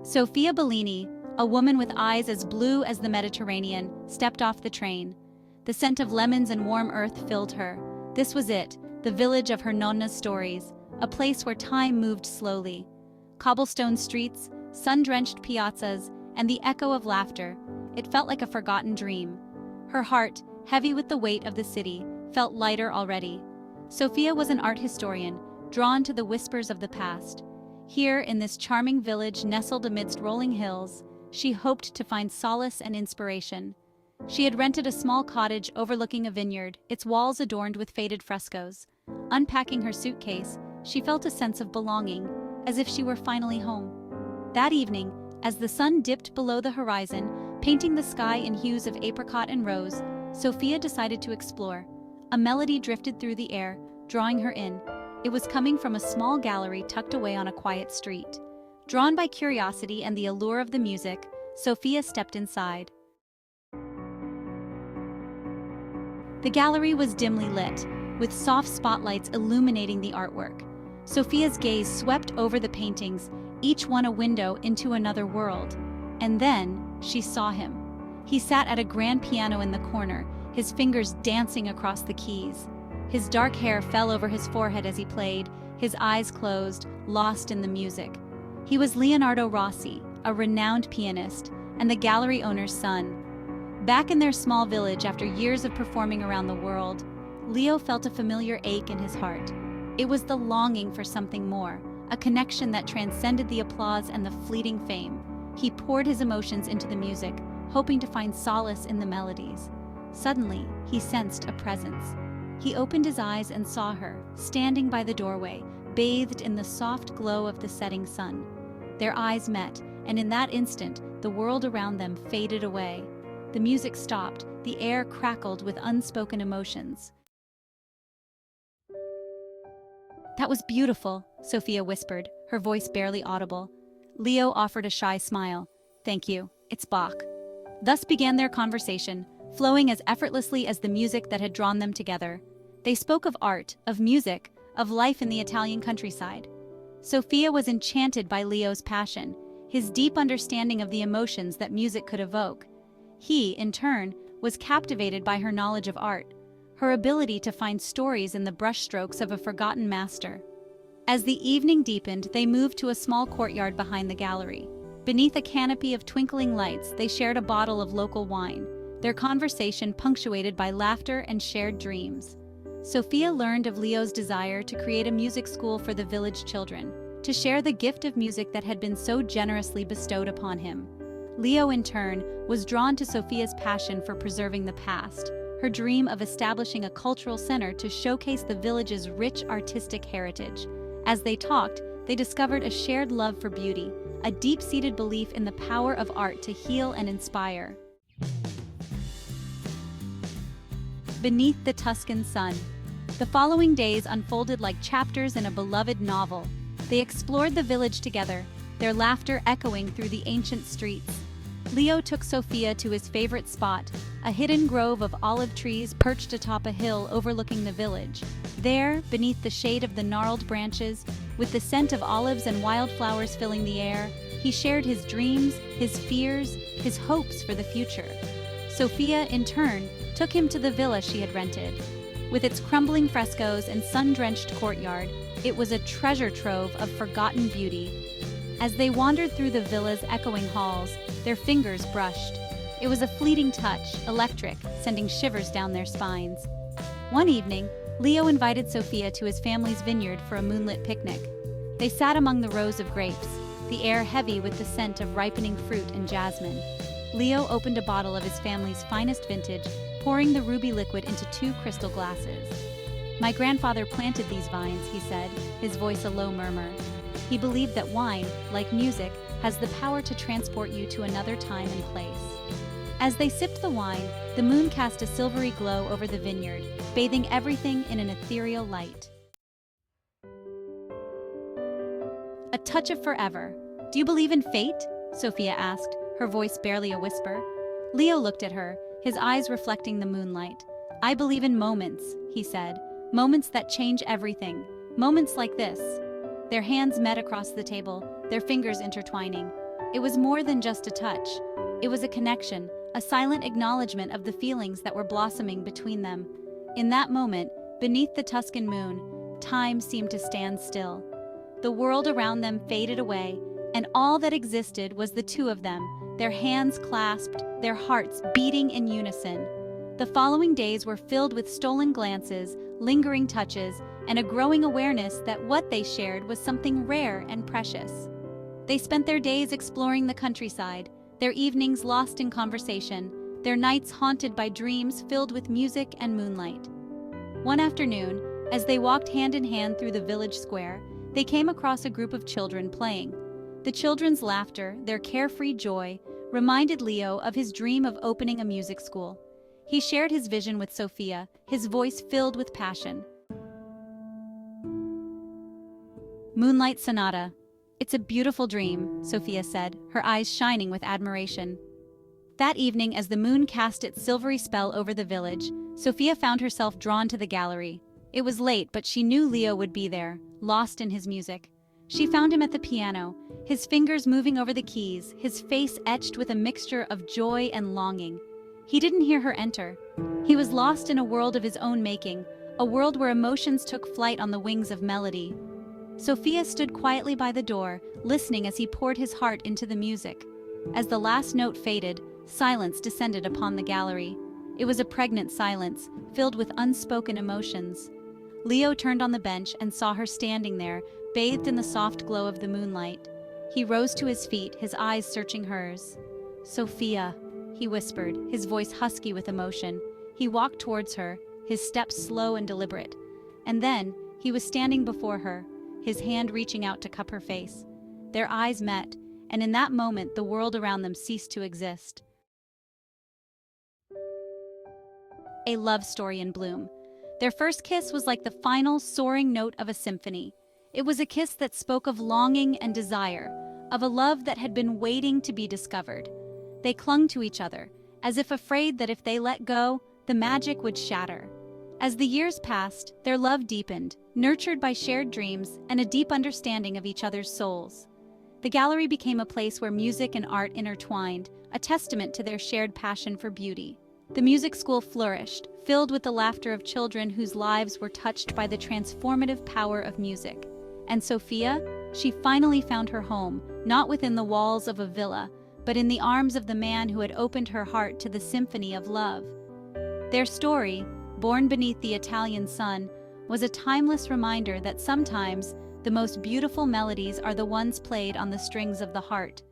Sofia Bellini, a woman with eyes as blue as the Mediterranean, stepped off the train. The scent of lemons and warm earth filled her. This was it, the village of her nonna's stories, a place where time moved slowly. Cobblestone streets, sun-drenched piazzas, and the echo of laughter. It felt like a forgotten dream. Her heart, heavy with the weight of the city, felt lighter already. Sofia was an art historian, drawn to the whispers of the past. Here, in this charming village nestled amidst rolling hills, she hoped to find solace and inspiration. She had rented a small cottage overlooking a vineyard, its walls adorned with faded frescoes. Unpacking her suitcase, she felt a sense of belonging, as if she were finally home. That evening, as the sun dipped below the horizon, painting the sky in hues of apricot and rose, Sofia decided to explore. A melody drifted through the air, drawing her in. It was coming from a small gallery tucked away on a quiet street. Drawn by curiosity and the allure of the music, Sofia stepped inside. The gallery was dimly lit, with soft spotlights illuminating the artwork. Sofia's gaze swept over the paintings, each one a window into another world. And then, she saw him. He sat at a grand piano in the corner, his fingers dancing across the keys. His dark hair fell over his forehead as he played, his eyes closed, lost in the music. He was Leonardo Rossi, a renowned pianist, and the gallery owner's son. Back in their small village after years of performing around the world, Leo felt a familiar ache in his heart. It was the longing for something more, a connection that transcended the applause and the fleeting fame. He poured his emotions into the music, hoping to find solace in the melodies. Suddenly, he sensed a presence. He opened his eyes and saw her, standing by the doorway, bathed in the soft glow of the setting sun. Their eyes met, and in that instant, the world around them faded away. The music stopped, the air crackled with unspoken emotions. "That was beautiful," Sofia whispered, her voice barely audible. Leo offered a shy smile. "Thank you, it's Bach." Thus began their conversation, flowing as effortlessly as the music that had drawn them together. They spoke of art, of music, of life in the Italian countryside. Sofia was enchanted by Leo's passion, his deep understanding of the emotions that music could evoke. He, in turn, was captivated by her knowledge of art, her ability to find stories in the brushstrokes of a forgotten master. As the evening deepened, they moved to a small courtyard behind the gallery. Beneath a canopy of twinkling lights, they shared a bottle of local wine, their conversation punctuated by laughter and shared dreams. Sofia learned of Leo's desire to create a music school for the village children, to share the gift of music that had been so generously bestowed upon him. Leo, in turn, was drawn to Sofia's passion for preserving the past, her dream of establishing a cultural center to showcase the village's rich artistic heritage. As they talked, they discovered a shared love for beauty, a deep-seated belief in the power of art to heal and inspire. Beneath the Tuscan sun. The following days unfolded like chapters in a beloved novel. They explored the village together, their laughter echoing through the ancient streets. Leo took Sofia to his favorite spot, a hidden grove of olive trees perched atop a hill overlooking the village. There, beneath the shade of the gnarled branches, with the scent of olives and wildflowers filling the air, he shared his dreams, his fears, his hopes for the future. Sofia, in turn, took him to the villa she had rented. With its crumbling frescoes and sun-drenched courtyard, it was a treasure trove of forgotten beauty. As they wandered through the villa's echoing halls, their fingers brushed. It was a fleeting touch, electric, sending shivers down their spines. One evening, Leo invited Sofia to his family's vineyard for a moonlit picnic. They sat among the rows of grapes, the air heavy with the scent of ripening fruit and jasmine. Leo opened a bottle of his family's finest vintage, pouring the ruby liquid into 2 crystal glasses. "My grandfather planted these vines," he said, his voice a low murmur. He believed that wine, like music, has the power to transport you to another time and place. As they sipped the wine, the moon cast a silvery glow over the vineyard, bathing everything in an ethereal light. "A touch of forever. Do you believe in fate?" Sofia asked, her voice barely a whisper. Leo looked at her, his eyes reflecting the moonlight. "I believe in moments," he said. "Moments that change everything. Moments like this." Their hands met across the table, their fingers intertwining. It was more than just a touch. It was a connection, a silent acknowledgement of the feelings that were blossoming between them. In that moment, beneath the Tuscan moon, time seemed to stand still. The world around them faded away, and all that existed was the two of them, their hands clasped, their hearts beating in unison. The following days were filled with stolen glances, lingering touches, and a growing awareness that what they shared was something rare and precious. They spent their days exploring the countryside, their evenings lost in conversation, their nights haunted by dreams filled with music and moonlight. One afternoon, as they walked hand in hand through the village square, they came across a group of children playing. The children's laughter, their carefree joy, reminded Leo of his dream of opening a music school. He shared his vision with Sophia, his voice filled with passion. Moonlight Sonata. It's a beautiful dream, Sophia said, her eyes shining with admiration. That evening, as the moon cast its silvery spell over the village, Sophia found herself drawn to the gallery. It was late, but she knew Leo would be there, lost in his music. She found him at the piano, his fingers moving over the keys, his face etched with a mixture of joy and longing. He didn't hear her enter. He was lost in a world of his own making, a world where emotions took flight on the wings of melody. Sophia stood quietly by the door, listening as he poured his heart into the music. As the last note faded, silence descended upon the gallery. It was a pregnant silence, filled with unspoken emotions. Leo turned on the bench and saw her standing there, bathed in the soft glow of the moonlight. He rose to his feet, his eyes searching hers. "Sophia," he whispered, his voice husky with emotion. He walked towards her, his steps slow and deliberate. And then, he was standing before her, his hand reaching out to cup her face. Their eyes met, and in that moment the world around them ceased to exist. A love story in bloom. Their first kiss was like the final, soaring note of a symphony. It was a kiss that spoke of longing and desire, of a love that had been waiting to be discovered. They clung to each other, as if afraid that if they let go, the magic would shatter. As the years passed, their love deepened, nurtured by shared dreams and a deep understanding of each other's souls. The gallery became a place where music and art intertwined, a testament to their shared passion for beauty. The music school flourished, filled with the laughter of children whose lives were touched by the transformative power of music. And Sophia, she finally found her home, not within the walls of a villa, but in the arms of the man who had opened her heart to the symphony of love. Their story, born beneath the Italian sun, was a timeless reminder that sometimes the most beautiful melodies are the ones played on the strings of the heart.